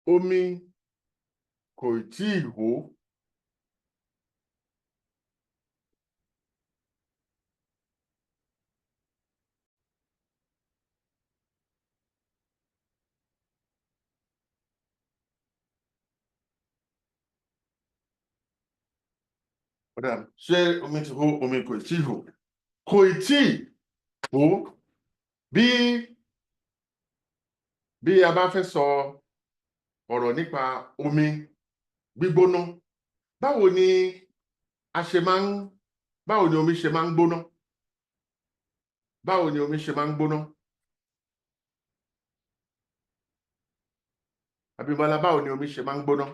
Omi kò tíì hó. Ṣé omi ti hó? Omi kò tíì hó. Kò tíì hó. Bí a bá fẹ́ sọ ọ̀rọ̀ nípa omi gbígbóná, báwo ni omi ṣe máa ń gbóná? Báwo ni omi ṣe máa ń gbóná? Abímbọ́lá, báwo ni omi ṣe máa ń gbóná?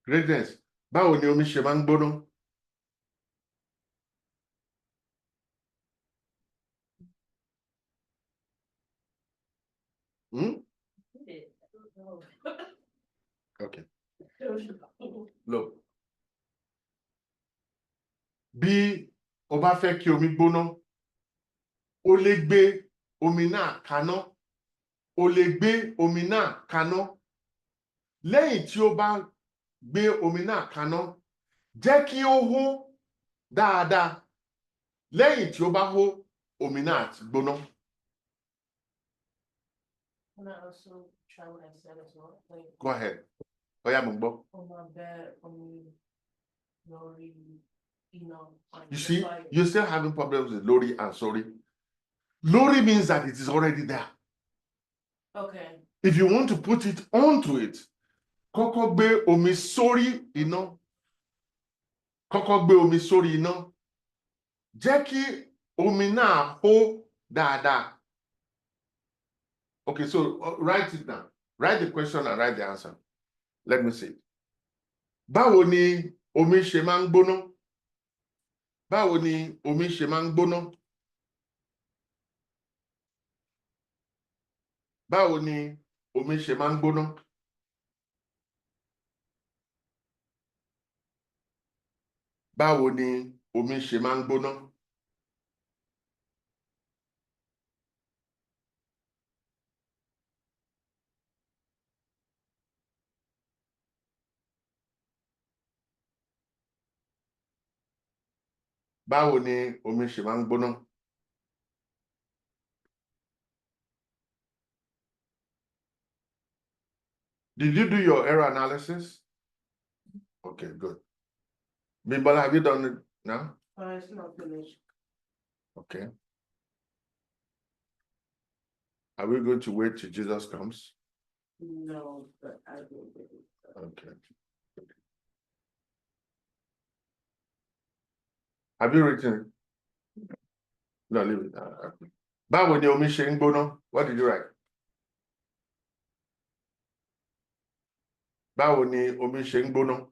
Greatness, báwo ni omi ṣe máa ń gbóná? Okay. Look. Bí o bá fẹ́ kí omi gbóná, o lè gbé omi náà kaná. O lè gbé omi náà kaná. Lẹ́yìn tí o bá gbé omi náà kaná, jẹ́ kí ó hó dáadáa. Lẹ́yìn tí ó bá hó, omi náà ti gbóná. Can I also try what I said as well? Go ahead. Oya mo gbọ́. You see, you're still having problems with lori and sorry. Lori means that it is already there. Okay. If you want to put it onto it, kọ́kọ́ gbé omi sórí iná. Kọ́kọ́ gbé omi sórí iná. Jẹ́ kí omi náà hó dáadáa. Okay, so write it down. Write the question and write the answer. Let me see. Báwo ni omi ṣe máa ń gbóná? Báwo ni omi ṣe máa ń gbóná? Báwo ni omi ṣe máa ń gbóná? Báwo ni omi ṣe máa ń gbóná? Báwo ni omi ṣe máa ń gbóná? Did you do your error analysis? Okay, good. Bimbola, have you done it now? It's not finished. Okay. Are we going to wait till Jesus comes? No, but I will do it. Okay. Have you written it? No, leave it. Báwo ni omi ṣe ń gbóná? What did you write? Báwo ni omi ṣe ń gbóná?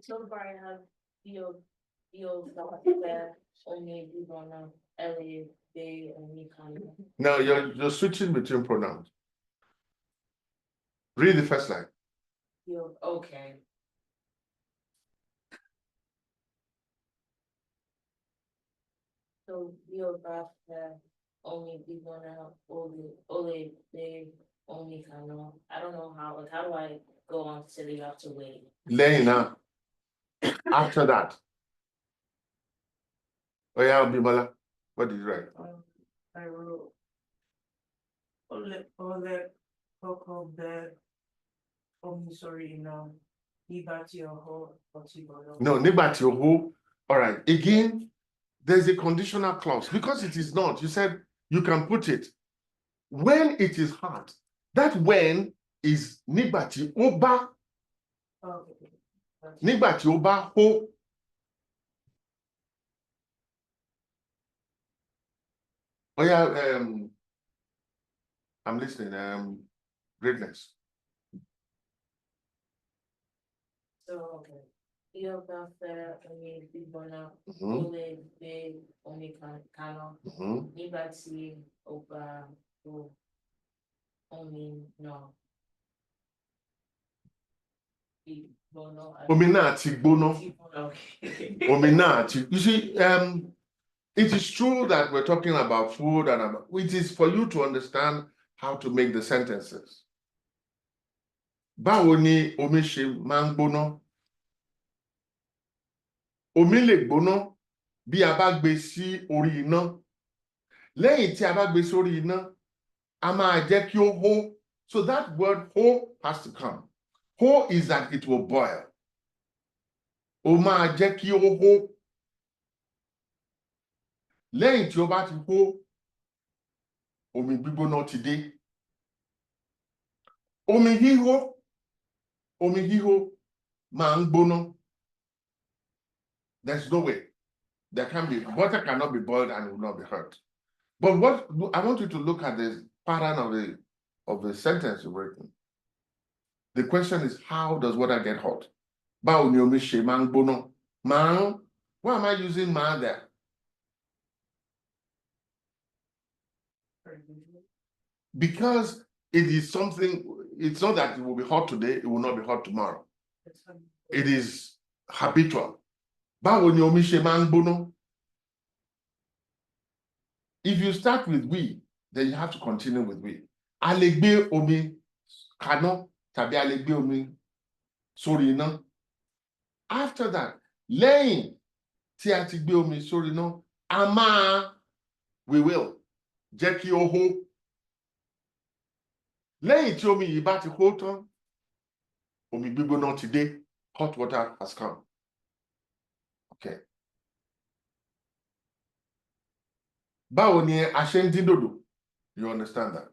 So far, I have only Ellie, they, and me kind of. No, you're switching between pronouns. Read the first line. Okay. So Yoruba only be gonna only they only kind of. I don't know how. Like, how do I go on to the have to wait? Lena. After that. Oh yeah, Bimbola. What did you write? I wrote Ole Coco Bear. Sorry, no. Nígbà tí o hó, No, nígbà tí o hó. All right. Again, there's a conditional clause because it is not. You said you can put it when it is hard. That when is nígbà tí ó bá. Okay. Nígbà tí ó bá hó. Oh yeah, I'm listening. Greatness. So, okay. Yoga fẹ́ omi gbígbóná, Mhm. ó lè gbé omi kaná Mhm. nígbà tí ó bá bu omi náà gbígbóná. Omi náà ti gbóná. Okay. Omi náà ti. You see, it is true that we're talking about food and about, it is for you to understand how to make the sentences. Báwo ni omi ṣe máa ń gbóná? Omi lè gbóná bí a bá gbé sí orí iná. Lẹ́yìn tí a bá gbé sórí iná, a máa jẹ́ kí ó hó. So that word hó has to come. Hó is that it will boil. Ó máa jẹ́ kí ó hó. Lẹ́yìn tí ó bá ti hó, omi gbígbóná ti dé. Omi híhó máa ń gbóná. There's no way. There can be, water cannot be boiled and it will not be hurt. But what I want you to look at the pattern of the sentence you're writing. The question is, how does water get hot? Báwo ni omi ṣe máa ń gbóná? Why am I using máa there? Because it is something, it's not that it will be hot today, it will not be hot tomorrow. It is habitual. Báwo ni omi ṣe máa ń gbóná? If you start with we, then you have to continue with we. A lè gbé omi kaná tàbí a lè gbé omi sórí iná. After that, lẹ́yìn tí a ti gbé omi sórí iná, we will jẹ́ kí ó hó. Lẹ́yìn tí omi yìí bá ti hó tán, omi gbígbóná ti dé. Hot water has come. Okay. Báwo ni a ṣe ń dín dòdò? You understand that?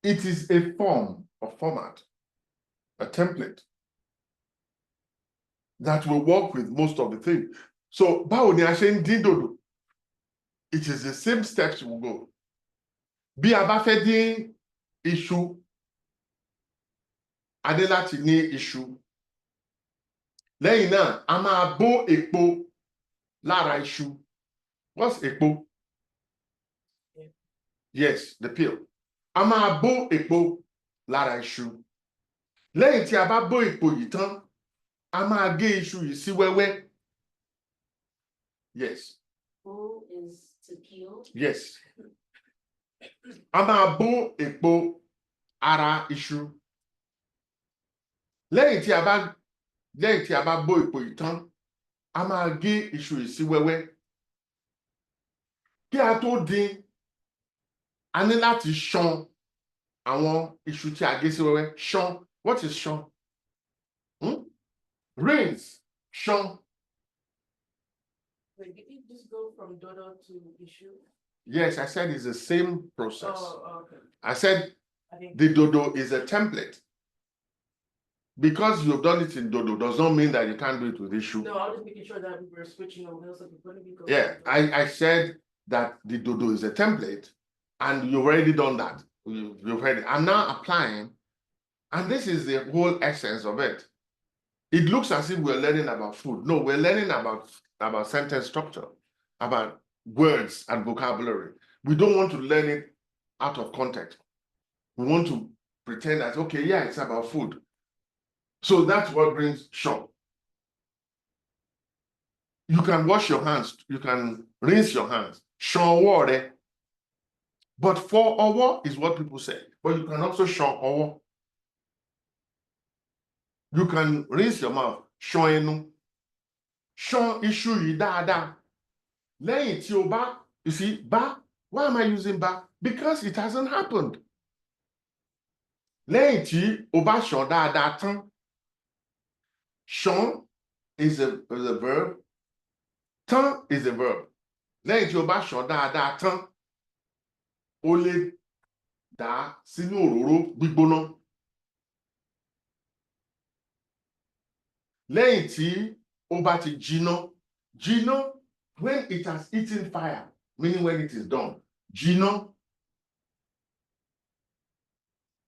It is a form, a format, a template that will work with most of the things. So, báwo ni a ṣe ń dín dòdò? It is the same steps we go. Bí a bá fẹ́ dín iṣu, a ní láti ní iṣu. Lẹ́yìn náà, a máa bó èpo lára iṣu. What's èpo? Yes, the peel. A máa bó èpo lára iṣu. Lẹ́yìn tí a bá bó èpo yìí tán, a máa gé iṣu yìí sí wẹ́wẹ́. Yes. Who is to peel? Yes. A máa bó èpo ara iṣu. Lẹ́yìn tí a bá bó èpo yìí tán, a máa gé iṣu yìí sí wẹ́wẹ́. Kí a tó dín, a ní láti ṣan àwọn iṣu tí a gé sí wẹ́wẹ́. Ṣan. What is ṣan? Rinse. Ṣan. Wait, did you just go from dodo to issue? Yes, I said it's the same process. Oh, okay. I said the dodo is a template. Because you've done it in dodo does not mean that you can't do it with issue. No, I was just making sure that we were switching over. So yeah, I said that the dodo is a template, and you've already done that. You've heard it. I'm now applying, and this is the whole essence of it. It looks as if we're learning about food. No, we're learning about sentence structure, about words and vocabulary. We don't want to learn it out of context. We want to pretend that, okay, yeah, it's about food. So that's what brings shock. You can wash your hands, you can rinse your hands. Ṣan ọwọ́ rẹ. But for ọwọ́ is what people say. But you can also ṣan ọwọ́. You can rinse your mouth. Ṣan ẹnu. Ṣan iṣu yìí dáadáa. Lẹ́yìn tí o bá, you see, bá, why am I using bá? Because it hasn't happened. Lẹ́yìn tí o bá ṣan dáadáa tán. Ṣan is a verb. Tán is a verb. Lẹ́yìn tí o bá ṣan dáadáa tán, o lè dà sínú òróró gbígbóná. Lẹ́yìn tí o bá ti jiná, when it has eaten fire, meaning when it is done, jiná,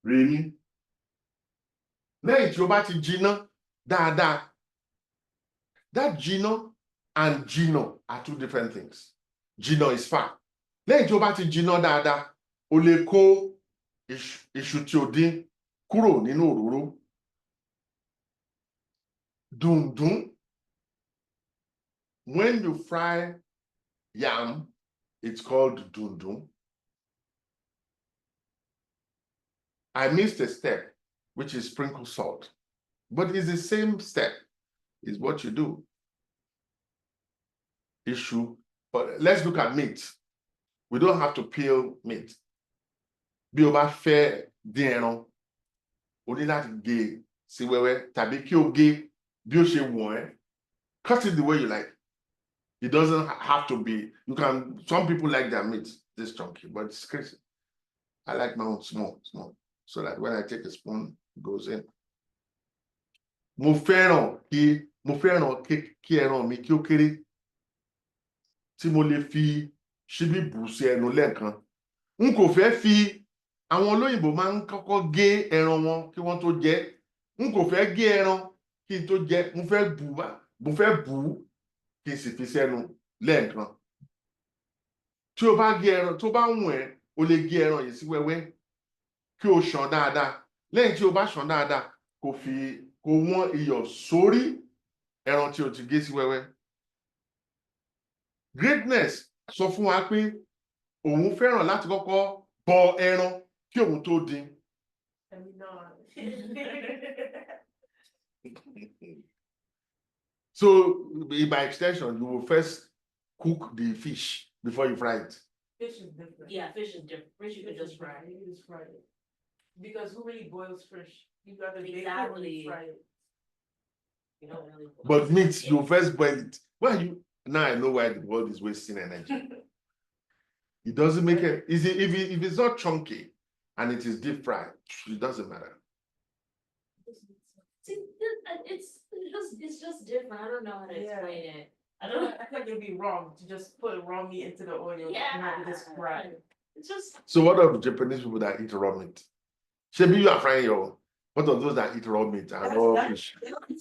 rèé. Lẹ́yìn tí ó bá ti jiná dáadáa, that jiná and jìnnà are two different things. Jìnnà is far. Lẹ́yìn tí ó bá ti jiná dáadáa, o lè kó iṣu tí o dín kúrò nínú òróró. Dùndún, when you fry yam, it's called dùndún. I missed a step, which is sprinkle salt, but it's the same step. Is what you do. Issue, but let's look at meat. We don't have to peel meat. Bí o bá fẹ́ dín ẹran, o ní láti gé sí wẹ́wẹ́ tàbí kí o gé bí ó ṣe wọ̀n ẹ́. Cut it the way you like. It doesn't have to be. You can. Some people like their meat this chunky, but it's crazy. I like my own small, so that when I take a spoon, it goes in. Mo fẹ́ràn kí ẹran mi kí ó kéré, tí mo lè fi ṣíbí bù sí ẹnu lẹ́ẹ̀kan. N kò fẹ́ fi, àwọn olóyìnbó máa ń kọ́kọ́ gé ẹran wọn kí wọ́n tó jẹ. N kò fẹ́ gé ẹran kí n tó jẹ. Mo fẹ́ bù kí n sì fi sẹ́nu lẹ́ẹ̀kan. Tí o bá gé ẹran, tó bá wùn ẹ́, o lè gé ẹran yìí sí wẹ́wẹ́ kí o ṣàn dáadáa. Lẹ́yìn tí o bá ṣàn dáadáa, kó wọ́n iyọ̀ sórí ẹran tí o ti gé sí wẹ́wẹ́. Greatness sọ fún wa pé òun fẹ́ràn láti kọ́kọ́ bọ ẹran kí òun tó dín. So, by extension, you will first cook the fish before you fry it. Fish is different. Yeah, fish is different. Fish you can just fry. You can just fry it. Because who really boils fish? You got to exactly fry it. You don't really boil. But meat, you first boil it. Now I know why the world is wasting energy. It doesn't make it easy. If it's not chunky and it is deep fried, it doesn't matter. See, it's just different. I don't know how to explain it. I think it'd be wrong to just put raw meat into the oil and have it just fried. It's just. So what of the Japanese people that eat raw meat? Maybe you are frying your. What of those that eat raw meat and raw fish?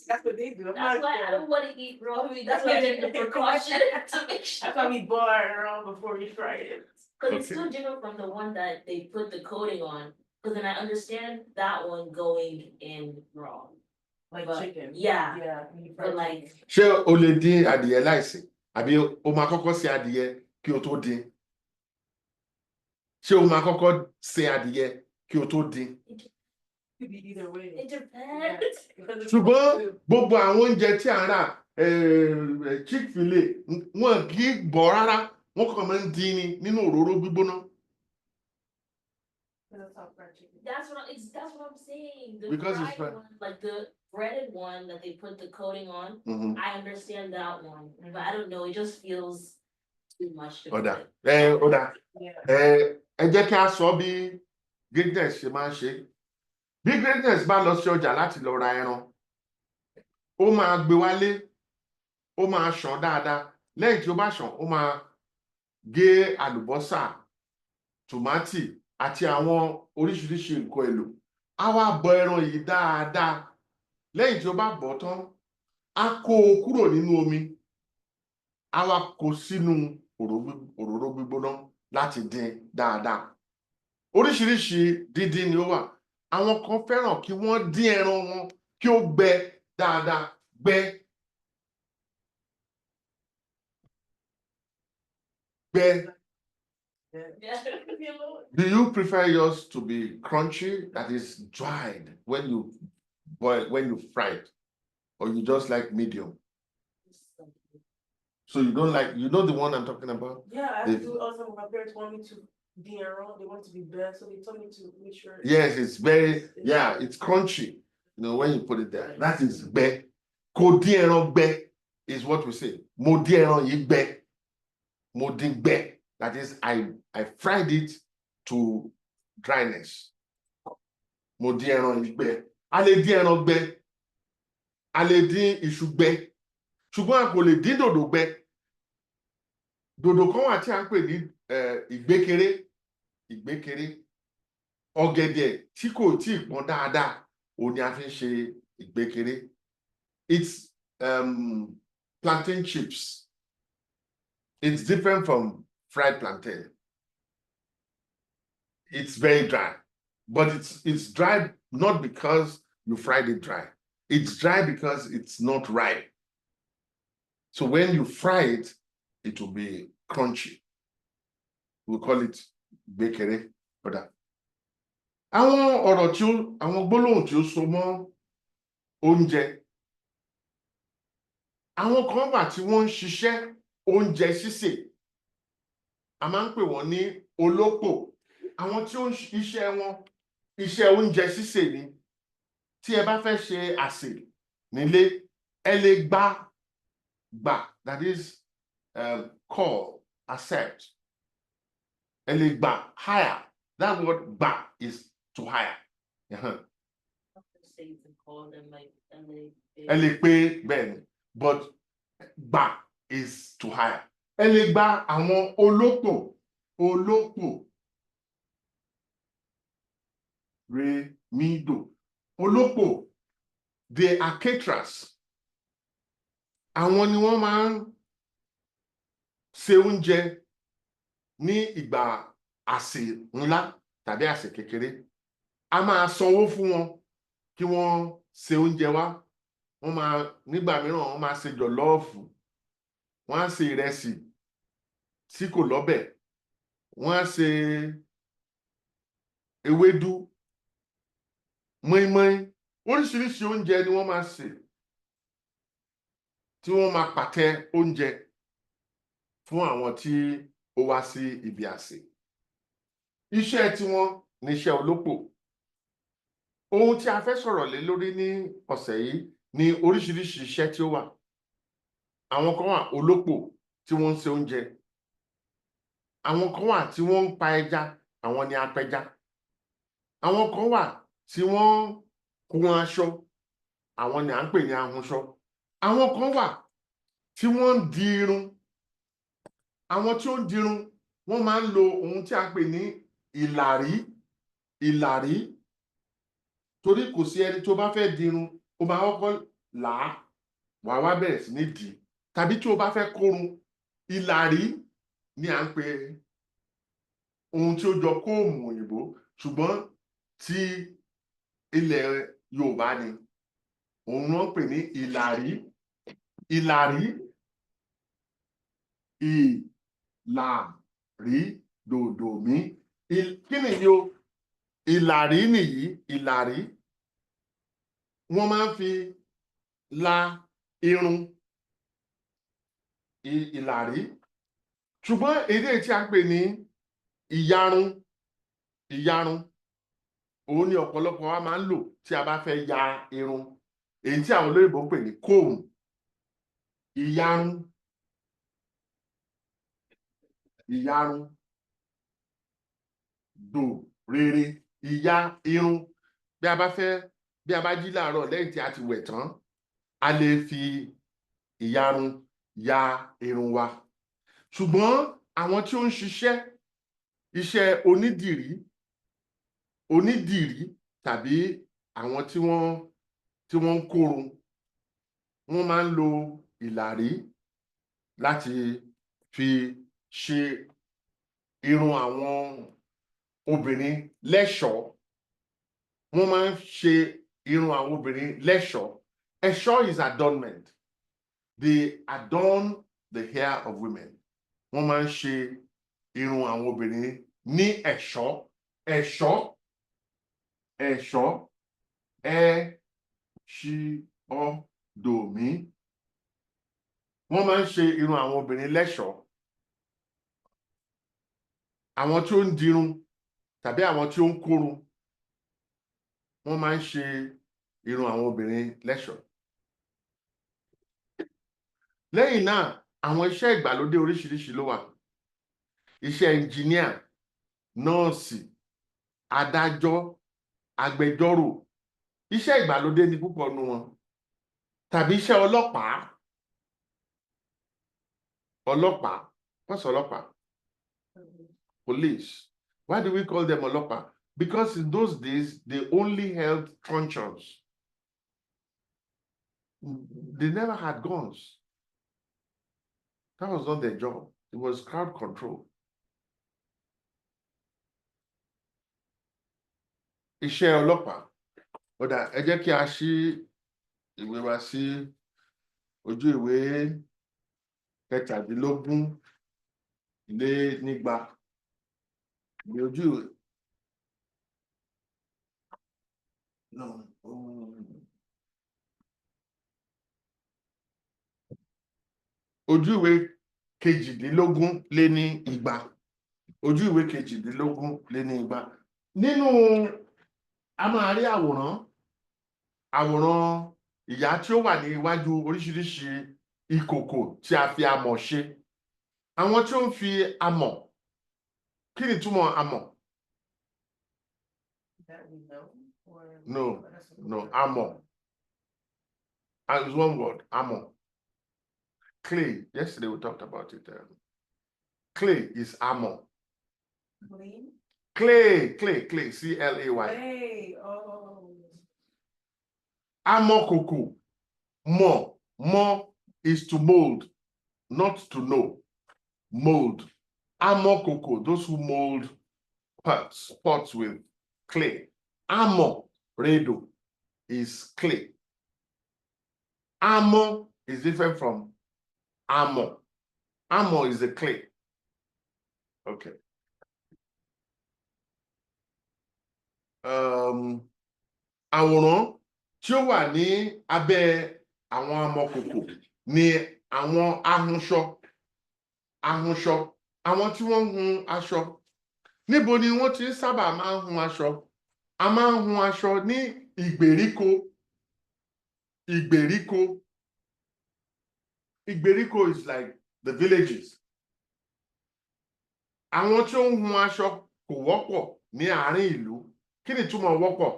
That's what they do. That's why I don't want to eat raw meat. That's why I take the precaution to make sure. That's why we boil it around before we fry it. Because it's still different from the one that they put the coating on. Because then I understand that one going in raw. Like chicken. Yeah. But like. Ṣé o lè dín adìyẹ láìsí? Àbí o máa kọ́kọ́ ṣe adìyẹ kí o tó dín? Ṣé o máa kọ́kọ́ ṣe adìyẹ kí o tó dín? Could be either way. It depends. Ṣùgbọ́n gbogbo àwọn oúnjẹ tí a rà Chick-fil-A wọn kì í bọ̀ rárá, wọ́n kàn máa ń dín ní nínú òróró gbígbóná. That's what I'm saying. The Because it's fried one, like the breaded one that they put the coating on, I understand that one, but I don't know. It just feels too much. Ọ̀dà. Ẹ jẹ́ kí a sọ bí Greatness ṣe máa ń ṣe. Bí Greatness bá lọ sí ọjà láti lọ ra ẹran, ó máa gbé wálé, ó máa ṣàn dáadáa. Lẹ́yìn tí ó bá ṣàn, ó máa gé àlùbọ́sà, tòmátì àti àwọn oríṣiríṣi nǹkan èlò. Á wá bọ ẹran yìí dáadáa. Lẹ́yìn tí ó bá bọ̀ tán, á kó o kúrò nínú omi. Á wá kó sínú òróró gbígbóná láti dín dáadáa. Oríṣiríṣi díndín ni ó wà. Àwọn kan fẹ́ràn kí wọ́n dín ẹran wọn kí ó gbẹ dáadáa, gbẹ. Do you prefer yours to be crunchy, that is dried when you fry it, or you just like medium? So you don't like, the one I'm talking about? Yeah, I do also. My parents want me to be around. They want to be best, so they told me to make sure. Yes, it's very, it's crunchy. When you put it there, that is gbẹ. Kò dín ẹran gbẹ is what we say. Mo dín ẹran yìí gbẹ. Mo dín gbẹ. That is, I fried it to dryness. Mo dín ẹran yìí gbẹ. A lè dín ẹran gbẹ. A lè dín iṣu gbẹ. Ṣùgbọ́n a kò lè dín dòdò gbẹ. Dòdò kan wà tí a ń pè ní ìgbékeré ọ̀gẹ̀dẹ̀ tí kò tí pọ́n dáadáa òun ni a fi ń ṣe ìgbékeré. It's plantain chips. It's different from fried plantain. It's very dry, but it's dry not because you fried it dry. It's dry because it's not ripe. So when you fry it, it will be crunchy. We call it gbékeré. Àwọn gbólóhùn tí ó so mọ́ oúnjẹ. Àwọn kan wà tí wọ́n ń ṣiṣẹ́ oúnjẹ sísè. A máa ń pè wọ́n ní olópò. Àwọn tí ó ń iṣẹ́ oúnjẹ sísè ni. Tí ẹ bá fẹ́ ṣe àsè nílé, ẹ lè gbà, that is call, accept. Ẹ lè gbà, hire. That word gbà is to hire. Ẹ lè pè bẹ́ẹ̀, but gbà is to hire. Ẹ lè gbà àwọn olópò. Re, mi, do. Olópò, they are caterers. Àwọn ni wọ́n máa ń ṣe oúnjẹ ní ìgbà àsè ńlá tàbí àsè kékeré. A máa sanwó fún wọn kí wọ́n ṣe oúnjẹ wá. Nígbà mìíràn wọ́n máa ṣe jọ̀lọ́ọ̀fù, wọ́n á ṣe ìrẹsì tí kò lọ́bẹ̀, wọ́n á ṣe ewédú, mọ́ínmọ́ín, oríṣiríṣi oúnjẹ ni wọ́n máa ṣe, tí wọ́n máa pàtẹ oúnjẹ fún àwọn tí ó wá sí ibi àsè. Iṣẹ́ tiwọn ni iṣẹ́ olópò. Ohun tí a fẹ́ sọ̀rọ̀ lé lórí ní ọ̀sẹ̀ yìí ni oríṣiríṣi iṣẹ́ tí ó wà. Àwọn kan wà olópò tí wọ́n ń ṣe oúnjẹ. Àwọn kan wà tí wọ́n ń pa ẹja, àwọn ni apẹja. Àwọn kan wà tí wọ́n ń kun aṣọ, àwọn ni à ń pè ní ahunṣọ. Àwọn kan wà tí wọ́n ń di irun. Àwọn tí ó ń dirun, wọ́n máa ń lo ohun tí a ń pè ní ìlàrí. Torí kò sí ẹni tó bá fẹ́ dirun, ó máa kọ́kọ́ là á, wà wá bẹ̀rẹ̀ sí ní dì. Tàbí tí o bá fẹ́ kórun, ìlàrí ni à ń pè ohun tí ó jọ kóòmù òyìnbó, ṣùgbọ́n tí ilẹ̀ Yorùbá ni. Òun wọ́n pè ní ìlàrí. Ìlàrí, ìlàrí, dòdò mí. Kí nìyí o? Ìlàrí nìyí, ìlàrí. Wọ́n máa ń fi la irun, ìlàrí. Ṣùgbọ́n èdè tí a ń pè ní ìyarun, òun ni ọ̀pọ̀lọpọ̀ wa máa ń lò tí a bá fẹ́ ya irun. Èyí tí àwọn olóyìnbó ń pè ní comb. Ìyarun, dò, rere, ìyá irun. Bí a bá jí láàárọ̀ lẹ́yìn tí a ti wẹ̀ tán, a lè fi ìyarun ya irun wa. Ṣùgbọ́n àwọn tí ó ń ṣiṣẹ́ iṣẹ́ onídìrí tàbí àwọn tí wọ́n ń kórun, wọ́n máa ń lo ìlàrí láti fi ṣe irun àwọn obìnrin lẹ́ṣọ̀ọ́. Wọ́n máa ń ṣe irun àwọn obìnrin lẹ́ṣọ̀ọ́. Ẹ̀ṣọ́ is adornment. They adorn the hair of women. Wọ́n máa ń ṣe irun àwọn obìnrin ní ẹ̀ṣọ́. Ẹ̀ṣọ́, dòmí. Wọ́n máa ń ṣe irun àwọn obìnrin lẹ́ṣọ̀ọ́. Àwọn tí ó ń dirun tàbí àwọn tí ó ń kórun, wọ́n máa ń ṣe irun àwọn obìnrin lẹ́ṣọ̀ọ́. Lẹ́yìn náà, àwọn iṣẹ́ ìgbàlódé oríṣiríṣi ló wà. Iṣẹ́ ẹnjìníà, nọ́ọ̀sì, adájọ́, agbẹjọ́rò. Iṣẹ́ ìgbàlódé ni púpọ̀ nínú wọn. Tàbí iṣẹ́ ọlọ́pàá. What's ọlọ́pàá? police. Why do we call them Olopa? Because in those days, they only held truncheons. They never had guns. That was not their job. It was crowd control. Iṣẹ́ ọlọ́pàá. Ọ̀dà ẹ jẹ́ kí a ṣí ìwé wa sí ojú ìwé kẹtàdínlógún lé nígba. Ní ojú ìwé. No. Ojú ìwé kejìdínlógún lé ní igba. Ojú ìwé kejìdínlógún lé ní igba. Nínú a máa rí àwòrán ìyá tí ó wà ní iwájú oríṣiríṣi ìkòkò tí a fi amọ̀ ṣe. Àwọn tí ó ń fi amọ̀, kí ni túmọ̀ amọ̀? No, amọ̀. As one word, amọ̀. Clay, yesterday we talked about it. Clay is amọ̀. Clay, C-L-A-Y. Clay, oh. Amọ̀kòkò, mọ̀ is to mold, not to know. Mold. Amọ̀kòkò, those who mold pots with clay. Amọ̀rẹ̀dò is clay. Amọ̀ is different from amọ̀. Amọ̀ is a clay. Okay. Àwòrán tí ó wà ní abẹ́ àwọn amọ̀kòkò ni àwọn ahunṣọ. Àwọn tí wọ́n ń hun aṣọ. Níbo ni wọ́n ti sábà máa ń hun aṣọ? A máa ń hun aṣọ ní ìgbèríko. Ìgbèríko is like the villages. Àwọn tí ó ń hun aṣọ kò wọ́pọ̀ ní àárín ìlú. Kí ni túmọ̀ wọ́pọ̀?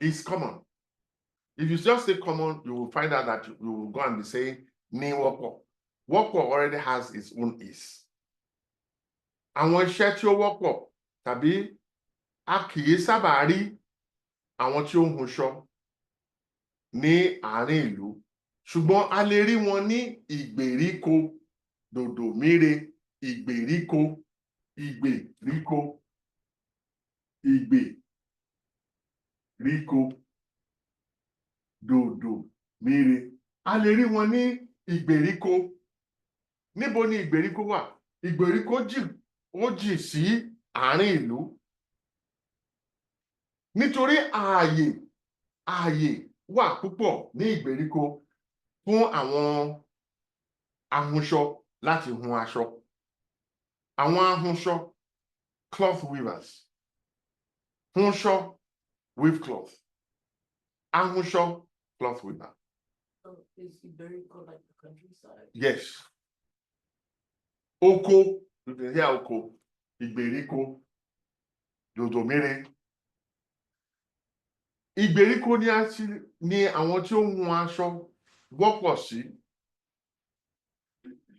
It's common. If you just say common, you will find out that you will go and be saying ní wọ́pọ̀. Wọ́pọ̀ already has its own is. Àwọn iṣẹ́ tí ó wọ́pọ̀ tàbí a kì í sábà rí àwọn tí ó ń hunṣọ ní àárín ìlú. Ṣùgbọ́n a lè rí wọn ní ìgbèríko. Dòdò míre, ìgbèríko. Dòdò míre. A lè rí wọn ní ìgbèríko. Níbo ni ìgbèríko wà? Ìgbèríko jìn sí àárín ìlú. Nítorí ààyè wà púpọ̀ ní ìgbèríko fún àwọn ahunṣọ láti hun aṣọ. Àwọn ahunṣọ, cloth weavers. Hunṣọ, weave cloth. Ahunṣọ, cloth weaver. So is Iberico like the countryside? Yes. Oko, you can hear oko. Ìgbèríko, dòdò míre. Ìgbèríko ni àwọn tí ó ń hun aṣọ wọ́pọ̀ sí.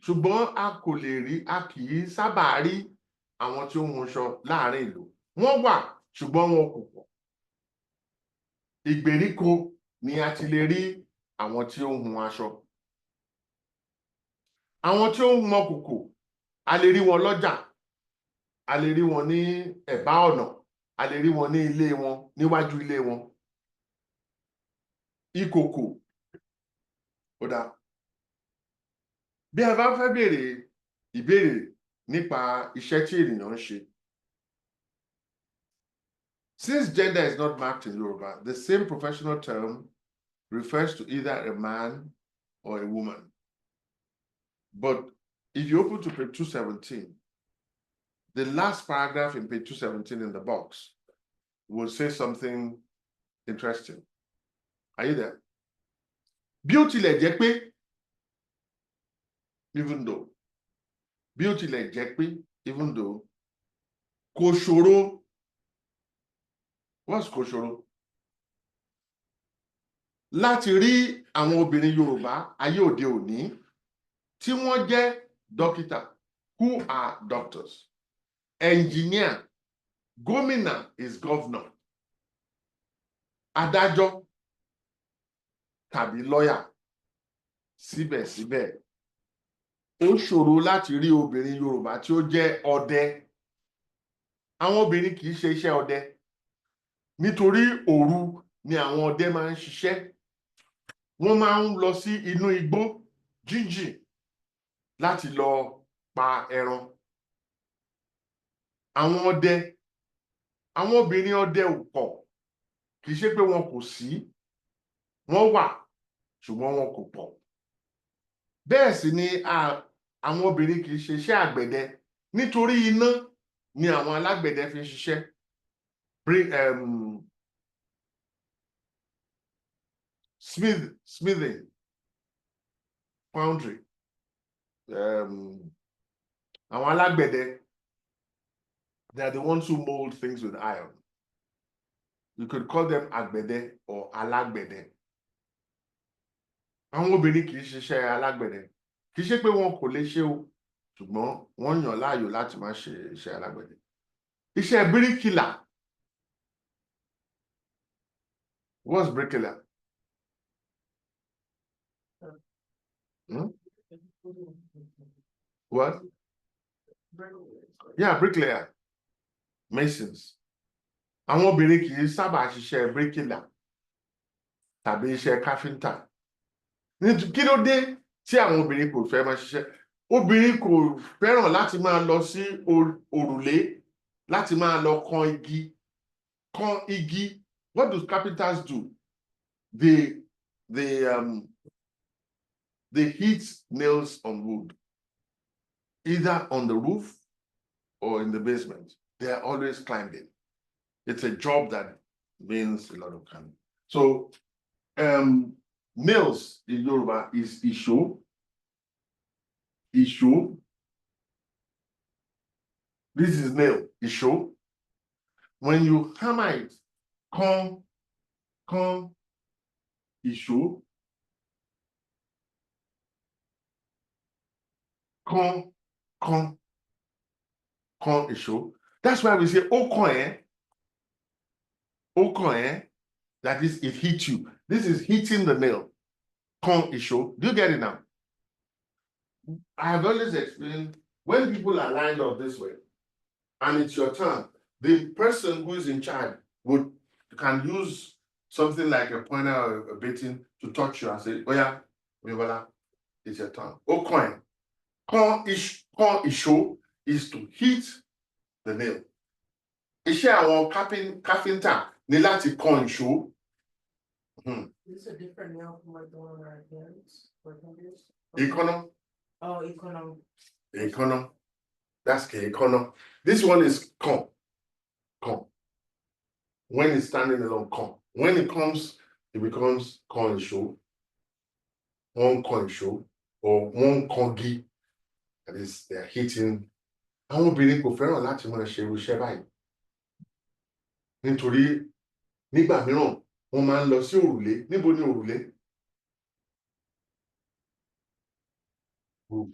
Ṣùgbọ́n a kì í sábà rí àwọn tí ó ń hunṣọ láàárín ìlú. Wọ́n wà, ṣùgbọ́n wọn kò pọ̀. Ìgbèríko ni a ti lè rí àwọn tí ó ń hun aṣọ. Àwọn tí ó ń hun ọkùkù, a lè rí wọn lọ́jà. A lè rí wọn ní ẹ̀bá ọ̀nà. A lè rí wọn ní ilé wọn, níwájú ilé wọn. Ìkòkò. Ó dáa. Bí a bá fẹ́ béèrè ìbéèrè nípa iṣẹ́ tí ènìyàn ń ṣe. Since gender is not marked in Yoruba, the same professional term refers to either a man or a woman. But if you open to page 217, the last paragraph in page 217 in the box will say something interesting. Are you there? Bí ó tilẹ̀ jẹ́ pé, even though, kò ṣòro. What's kò ṣòro? Láti rí àwọn obìnrin Yorùbá ayé òde òní tí wọ́n jẹ́ dókítà, who are doctors. Engineer, gómìnà is governor. Adájọ́ tàbí lawyer. Síbẹ̀síbẹ̀, ó ṣòro láti rí obìnrin Yorùbá tí ó jẹ́ ọdẹ. Àwọn obìnrin kì í ṣe iṣẹ́ ọdẹ nítorí òru ni àwọn ọdẹ máa ń ṣiṣẹ́. Wọ́n máa ń lọ sí inú igbó jíjìn láti lọ pa ẹran. Àwọn obìnrin ọdẹ ò pọ̀, kì í ṣe pé wọn kò sí, wọ́n wà ṣùgbọ́n wọn kò pọ̀. Bẹ́ẹ̀ sì ni àwọn obìnrin kì í ṣe iṣẹ́ àgbẹ̀dẹ nítorí iná ni àwọn alágbẹ̀dẹ fi ń ṣiṣẹ́. Smithing, foundry, àwọn alágbẹ̀dẹ, they are the ones who mold things with iron. You could call them àgbẹ̀dẹ or alágbẹ̀dẹ. Àwọn obìnrin kì í ṣiṣẹ́ alágbẹ̀dẹ, kì í ṣe pé wọn kò lè ṣe o, ṣùgbọ́n wọ́n yàn láàyò láti má ṣe iṣẹ́ alágbẹ̀dẹ. Iṣẹ́ bíríkìlà. What's bricklayer? What? Yeah, bricklayer. Masons. Àwọn obìnrin kì í sábà ṣiṣẹ́ bricklayer tàbí iṣẹ́ káfíńtà. Kí ló dé tí àwọn obìnrin kò fẹ́ máa ṣiṣẹ́? Obìnrin kò fẹ́ràn láti máa lọ sí òrùlé, láti máa lọ kan igi. Kan igi. What do carpenters do? They heat nails on wood, either on the roof or in the basement. They are always climbing. It's a job that means a lot of climbing. So, nails in Yoruba is isho. Isho. This is nail, isho. When you hammer it, con, isho. Con, isho. That's why we say okoen. Okoen. That is, it hits you. This is hitting the nail. Con isho. Do you get it now? I have always explained, when people are lined up this way, and it's your turn, the person who is in charge can use something like a pointer or a baton to touch you and say, oh yeah, it's your turn. Okoen. Con isho is to hit the nail. Iṣẹ́ àwọn káfíńtà ní láti kan ìṣó. Is this a different nail from like the one on our hands or fingers? Èékánná. Oh, econo. Èékánná. That's èékánná. This one is con. When it's standing alone, con. When it comes, it becomes con ìṣó. One con ìṣó or one kongi. That is, they're hitting. Àwọn obìnrin kò fẹ́ràn láti máa ṣe irú iṣẹ́ báyìí. Nítorí nígbà mìíràn wọ́n máa ń lọ sí òrùlé. Níbo ni òrùlé? Roof.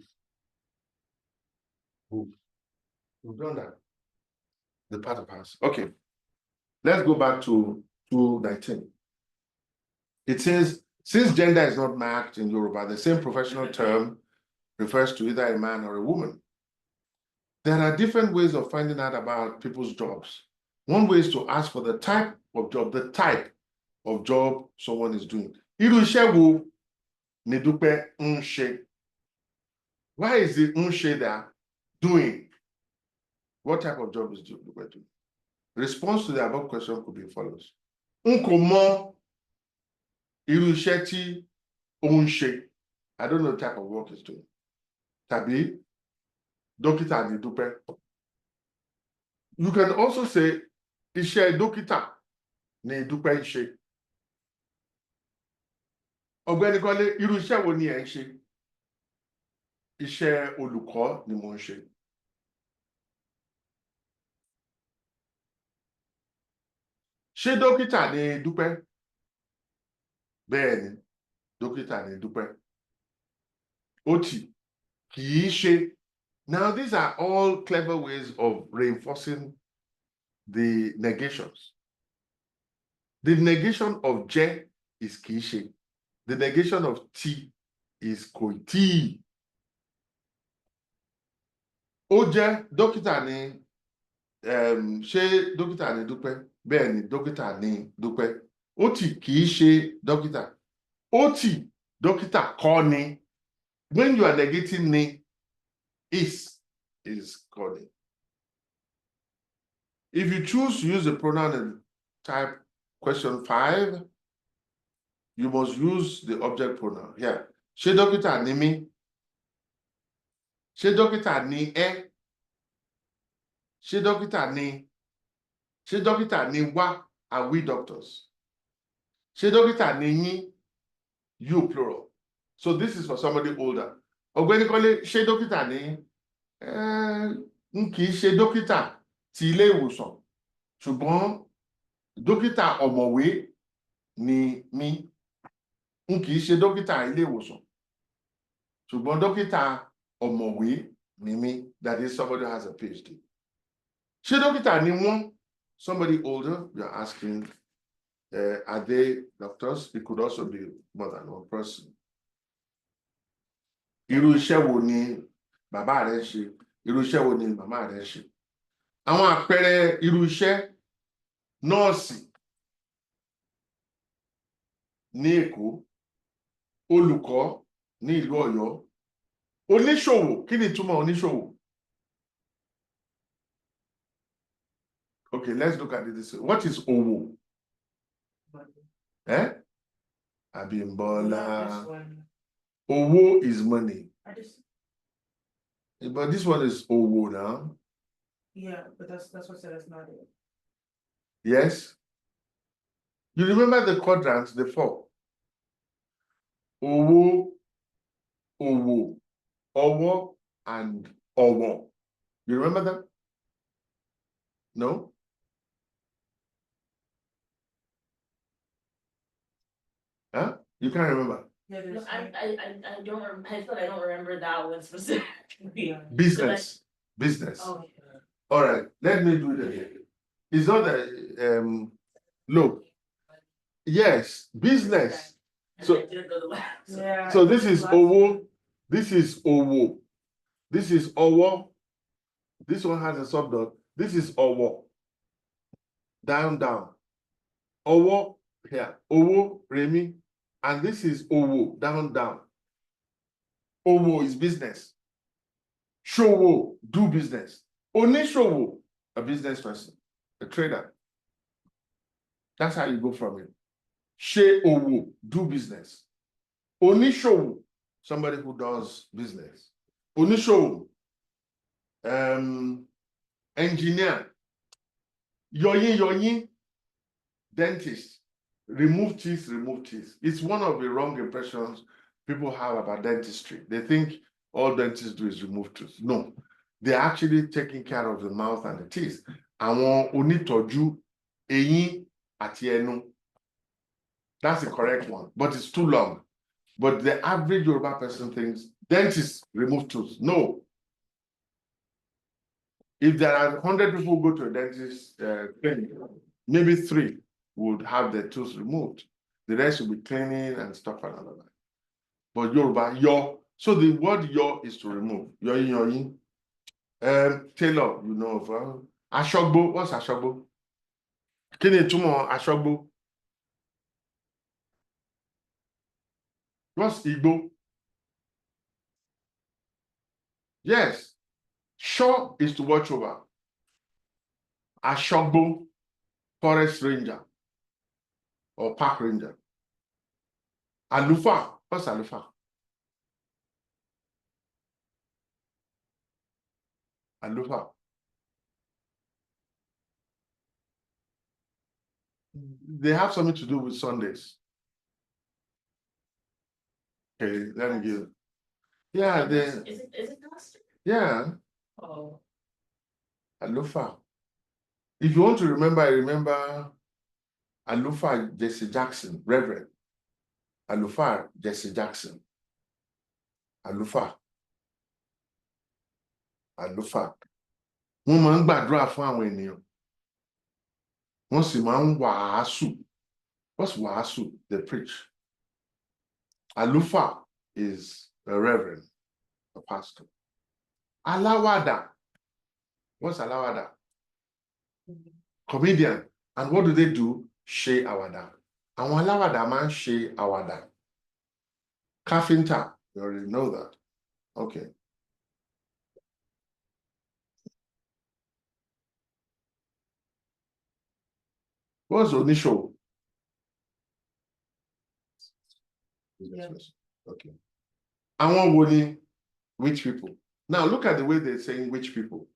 We've done that. The part of us. Okay. Let's go back to 219. It says, since gender is not marked in Yoruba, the same professional term refers to either a man or a woman. There are different ways of finding out about people's jobs. One way is to ask for the type of job someone is doing. Irú iṣẹ́ wo ni Dúpẹ́ ń ṣe? Why is it ń ṣe there doing? What type of job is Dúpẹ́ doing? Response to the above question could be as follows. N kò mọ irú iṣẹ́ tí ó ń ṣe. I don't know the type of work he's doing. Tàbí dókítà ni Dúpẹ́. You can also say iṣẹ́ dókítà ni Dúpẹ́ ń ṣe. Ọ̀gbẹ́ni Kọ́lé, irú iṣẹ́ wo ni ẹ̀ ń ṣe? Iṣẹ́ olùkọ́ ni mo ń ṣe. Ṣé dókítà ni Dúpẹ́? Bẹ́ẹ̀ ni, dókítà ni Dúpẹ́. Ó tì, kì í ṣe Now, these are all clever ways of reinforcing the negations. The negation of je is kishi. The negation of ti is koiti. Ó jẹ́ dókítà ni ṣé dókítà ni Dúpẹ́? Bẹ́ẹ̀ ni dókítà ni Dúpẹ́. Ó tì kìí ṣe dókítà. Ó tì dókítà kọ́ ni. When you are negating ni, is calling. If you choose to use the pronoun in type question 5, you must use the object pronoun here. Ṣé dókítà ni mí? Ṣé dókítà ni ẹ́? Ṣé dókítà ni? Ṣé dókítà ni wá? Are we doctors? Ṣé dókítà ni yín? You plural. So this is for somebody older. Ọ̀gbẹ́ni Kọ́lé, ṣé dókítà ni? N kì í ṣe dókítà ti ilé ìwòsàn, ṣùgbọ́n dókítà ọ̀mọ̀wé ni mí. N kì í ṣe dókítà ilé ìwòsàn, ṣùgbọ́n dókítà ọ̀mọ̀wé ni mí. That is, somebody who has a PhD. Ṣé dókítà ni wọ́n? Somebody older, you're asking, are they doctors? It could also be more than one person. Irú iṣẹ́ wo ni bàbá rẹ ṣe? Irú iṣẹ́ wo ni màmá rẹ ṣe? Àwọn àpẹẹrẹ irú iṣẹ́: nọ́ọ̀sì ní Èkó, olùkọ́ ní ìlú Ọ̀yọ́, oníṣòwò. Kí ni ìtumọ̀ oníṣòwò? Okay, let's look at it this way. What is òwò? Abimbola. Òwò is money. But this one is òwò now. Yeah, but that's what I said, that's not it. Yes. You remember the quadrants, the 4. Òwò, òwò, ọwọ́, and ọ̀wọ̀. You remember them? No? Huh? You can't remember? Yeah, No, there's. I don't remember, I feel like I don't remember that one specifically. Business. Business. Oh, All right, let me do it again. It's not a look. Yes, business. So, I didn't go the last. Yeah. so this is owo, this is owo, this is owo. This one has a subdot. This is owo. Down, down. Owo here. Owo, Remi. And this is owo, down, down. Owo is business. Showo, do business. Onishowo, a business person, a trader. That's how you go from it. She owo, do business. Onishowo, somebody who does business. Onishowo, engineer. Yoyin, dentist. Remove teeth, remove teeth. It's one of the wrong impressions people have about dentistry. They think all dentists do is remove teeth. No, they're actually taking care of the mouth and the teeth. Àwọn onítọ́jú eyín àti ẹnu. That's the correct one, but it's too long. But the average Yoruba person thinks dentists remove tooth. No. If there are 100 people who go to a dentist clinic, maybe 3 would have their tooth removed. The rest will be cleaning and stuff and all that. But Yoruba, yo. So the word yo is to remove. Yoyin. Taylor, you know of Ashogbo. What's Ashogbo? Kí ni ìtumọ̀ Ashogbo? What's Igbo? Yes. Shaw is to watch over. Ashogbo, forest ranger or park ranger. Alufa, what's Alufa? Alufa. They have something to do with Sundays. Okay, let me give. Yeah, Is it pastor? Yeah, Oh. Alufa. If you want to remember, I remember Alufa Jesse Jackson, Reverend. Alufa Jesse Jackson. Alufa. àlùfáà. Wọ́n máa ń gbàdúrà fún àwọn ènìyàn. Wọ́n sì máa ń wàásù. What's wàásù? They preach. Àlùfáà is a reverend, a pastor. Aláwàdà. What's aláwàdà? Comedian. And what do? Ṣe àwàdà. Àwọn aláwàdà máa ń ṣe àwàdà. Carpenter, you already know that. Okay. What's oníṣòwò? Yeah. Okay. Àwọn wo ni which people? Now look at the way they're saying which people.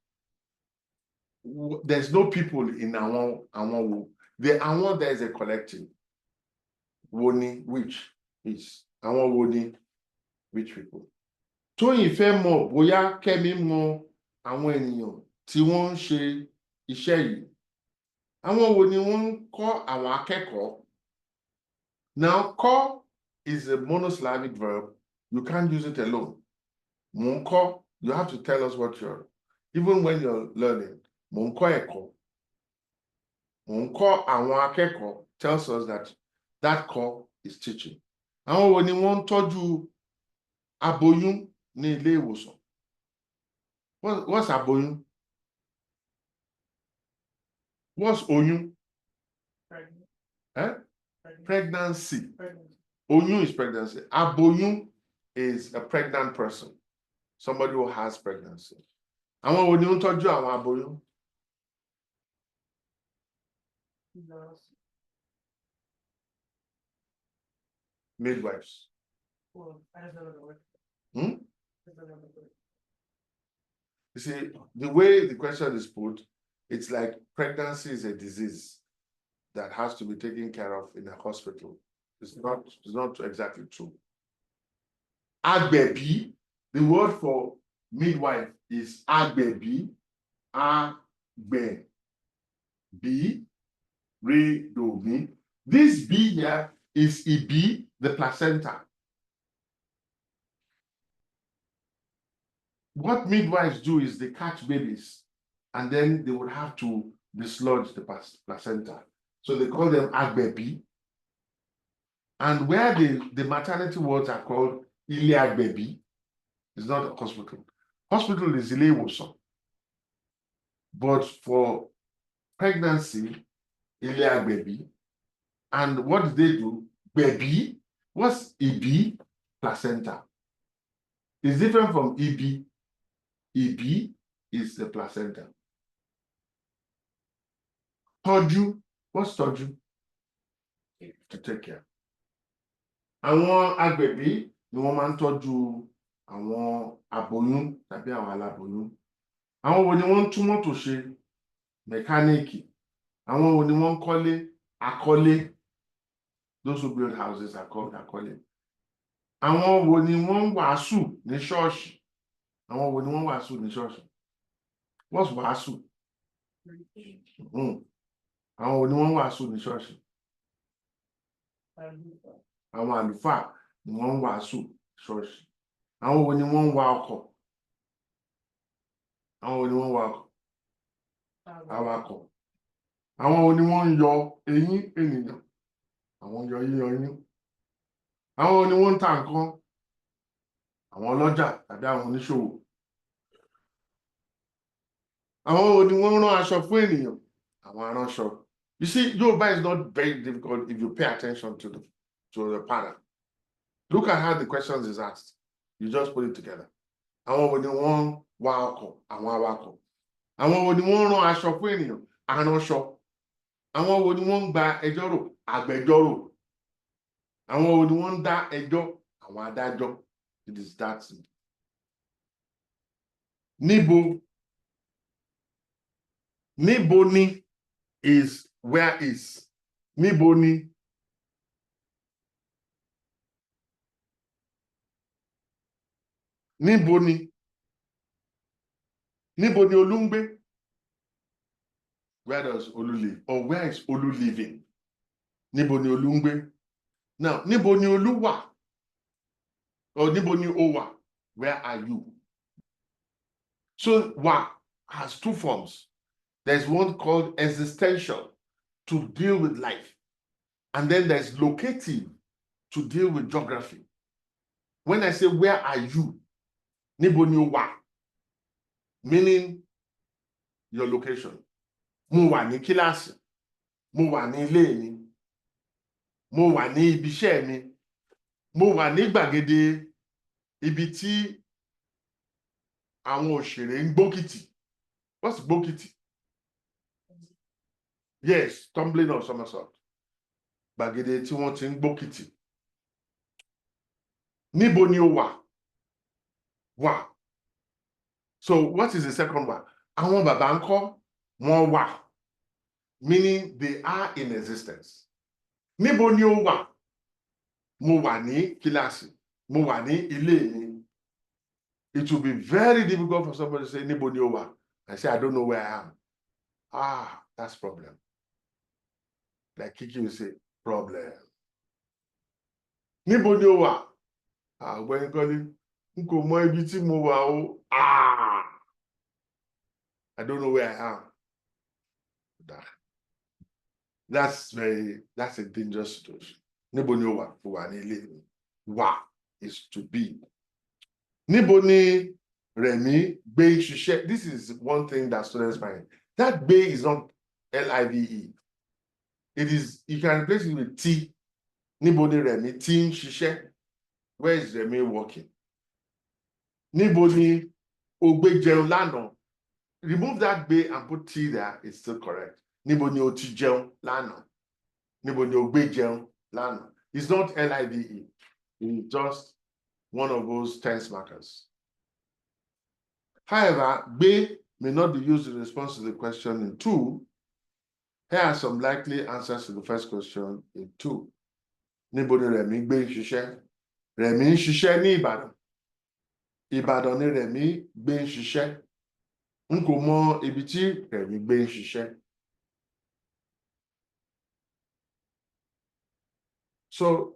There's no people in àwọn wo. The àwọn, there is a collective. Wo ni which is. Àwọn wo ni which people. Tóyìn fẹ́ mọ̀ bóyá Kẹ́mi mọ àwọn ènìyàn tí wọ́n ń ṣe iṣẹ́ yìí. Àwọn wo ni wọ́n ń kọ́ àwọn akẹ́kọ̀ọ́. Now, kọ́ is a monosyllabic verb. You can't use it alone. Mò ń kọ́, you have to tell us what you're, even when you're learning. Mò ń kọ́ ẹ̀kọ́. Mò ń kọ́ àwọn akẹ́kọ̀ọ́ tells us that that kọ́ is teaching. Àwọn wo ni wọ́n ń tọ́jú aboyún ní ilé ìwòsàn. What's aboyún? What's oyún? Pregnant. Eh? Pregnancy. Pregnant. Oyún is pregnancy. Aboyún is a pregnant person. Somebody who has pregnancy. Àwọn wo ni ó ń tọ́jú àwọn aboyún? Nurse. Midwives. Well, I don't know the word. Hmm? I don't know the word. You see, the way the question is put, it's like pregnancy is a disease that has to be taken care of in a hospital. It's not exactly true. Agbẹ̀bí, the word for midwife is agbẹ̀bí, agbẹ̀bí, redomi. This B here is ibi, the placenta. What midwives do is they catch babies and then they would have to dislodge the placenta. So they call them agbẹ̀bí. And where the maternity wards are called ilé agbẹ̀bí, it's not a hospital. Hospital is ilé ìwòsàn. But for pregnancy, ilé agbẹ̀bí. And what do? Baby. What's ibi? Placenta. It's different from ibi. Ibi is the placenta. Tọ́jú. What's tọ́jú? To take care. Àwọn agbẹ̀bí ni wọ́n máa ń tọ́jú àwọn aboyún tàbí àwọn aláboyún. Àwọn wo ni wọ́n ń tún mọ́tò ṣe? Mẹkáníìkì. Àwọn wo ni wọ́n ń kọ́lé? Akọ́lé. Those who build houses are called akọ́lé. Àwọn wo ni wọ́n ń wàásù ní ṣọ́ọ̀ṣì? Àwọn wo ni wọ́n ń wàásù ní ṣọ́ọ̀ṣì? What's wàásù? Àwọn wo ni wọ́n ń wàásù ní ṣọ́ọ̀ṣì? Àwọn àlùfáà ni wọ́n ń wàásù ṣọ́ọ̀ṣì. Àwọn wo ni wọ́n ń wa ọkọ̀? Àwọn wo ni wọ́n ń wa ọkọ̀? Awakọ̀. Àwọn wo ni wọ́n ń yọ eyín ènìyàn? Àwọn yọ yíyọ eyín. Àwọn wo ni wọ́n ń ta nǹkan? Àwọn ọlọ́jà tàbí àwọn oníṣòwò. Àwọn wo ni wọ́n ń rán aṣọ fún ènìyàn? Àwọn aránṣọ. You see, Yoruba is not very difficult if you pay attention to the pattern. Look at how the questions is asked. You just put it together. Àwọn wo ni wọ́n ń wa ọkọ̀? Àwọn awakọ̀. Àwọn wo ni wọ́n ń rán aṣọ fún ènìyàn? Aránṣọ. Àwọn wo ni wọ́n ń gba ẹjọ́ rò? Agbẹjọ́rò. Àwọn wo ni wọ́n ń dá ẹjọ́? Àwọn adájọ́. It is that simple. Níbo. Níbo ni is where is. Níbo ni. Níbo ni. Níbo ni Olú ń gbé? Where does Olu live? Or where is Olu living? Níbo ni Olú ń gbé? Now, níbo ni Olú wà? Or níbo ni ó wà? Where are you? So wa has two forms. There's one called existential, to deal with life. And then there's locative, to deal with geography. When I say, where are you? Níbo ni o wà? Meaning your location. Mo wà ní kíláàsì. Mo wà ní ilé mi. Mo wà ní ibi iṣẹ́ mi. Mo wà ní gbàgede ibi tí àwọn òṣèré ń gbókìtì. What's gbókìtì? Yes, tumbling or somersault. Gbàgede tí wọ́n ti ń gbókìtì. Níbo ni o wà? Wà. So what is the second one? Àwọn bàbá ńkọ́, wọ́n wà. Meaning they are in existence. Níbo ni o wà? Mo wà ní kíláàsì. Mo wà ní ilé mi. It will be very difficult for somebody to say, níbo ni o wà? I say, I don't know where I am. Ah, that's problem. Like Kiki will say, problem. Níbo ni o wà? Ah, when you n kò mọ ibi tí mo wà o. Ah, I don't know where I am. That's a dangerous situation. Níbo ni o wà? Mo wà ní ilé mi. Wà is to be. Níbo ni Rẹ̀mí gbé ń ṣiṣẹ́? This is one thing that students find. That gbé is not L-I-V-E. It is, you can replace it with T. Níbo ni Rẹ̀mí tí ń ṣiṣẹ́? Where is Rẹ̀mí working? Níbo ni o gbé jẹun lánàá? Remove that gbé and put T there, it's still correct. Níbo ni o ti jẹun lánàá? Níbo ni o gbé jẹun lánàá? It's not L-I-V-E. It's just one of those tense markers. However, gbé may not be used in response to the question in 2. Here are some likely answers to the first question in 2. Níbo ni Rẹ̀mí gbé ń ṣiṣẹ́? Rẹ̀mí ń ṣiṣẹ́ ní Ìbàdàn. Ìbàdàn ni Rẹ̀mí gbé ń ṣiṣẹ́. N kò mọ ibi tí Rẹ̀mí gbé ń ṣiṣẹ́. So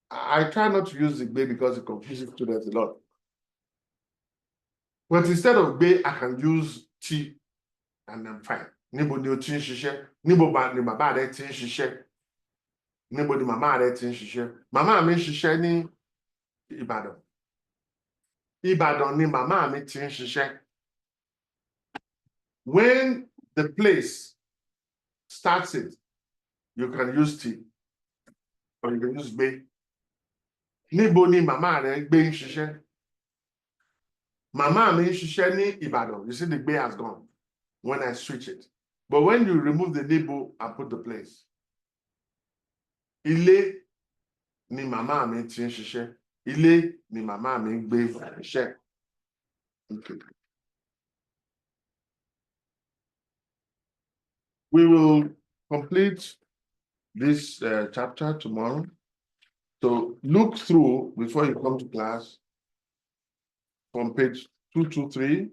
I try not to use the gbé because it confuses students a lot. But instead of gbé, I can use T and I'm fine. Níbo ni o ti ń ṣiṣẹ́? Níbo ni bàbá rẹ ti ń ṣiṣẹ́? Níbo ni màmá rẹ ti ń ṣiṣẹ́? Màmá mi ń ṣiṣẹ́ ní Ìbàdàn. Ìbàdàn ni màmá mi ti ń ṣiṣẹ́. When the place starts it, you can use T or you can use gbé. Níbo ni màmá rẹ gbé ń ṣiṣẹ́? Màmá mi ń ṣiṣẹ́ ní Ìbàdàn. You see the gbé has gone when I switch it. But when you remove the níbo and put the place, ilé ni màmá mi ti ń ṣiṣẹ́. Ilé ni màmá mi ń gbé ṣiṣẹ́. Okay. We will complete this chapter tomorrow. So look through before you come to class from page 223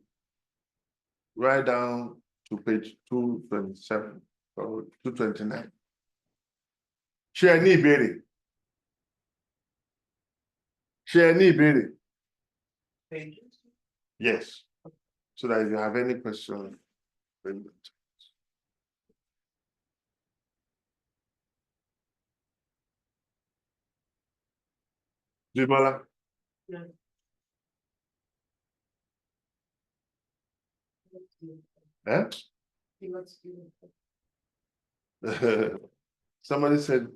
right down to page 227 or 229. Ṣé ẹ ní ìbéèrè? Ṣé ẹ ní ìbéèrè? Yes. So that if you have any question, bring it. Jimola? Yeah. Eh? He looks beautiful. Somebody said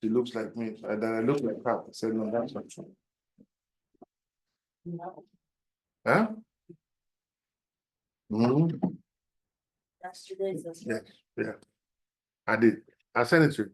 she looks like me, and then I look like her. I said, no, that's not true. No. Huh? Mm-hmm. Yesterday's. Yeah, yeah. I did. I sent it to you.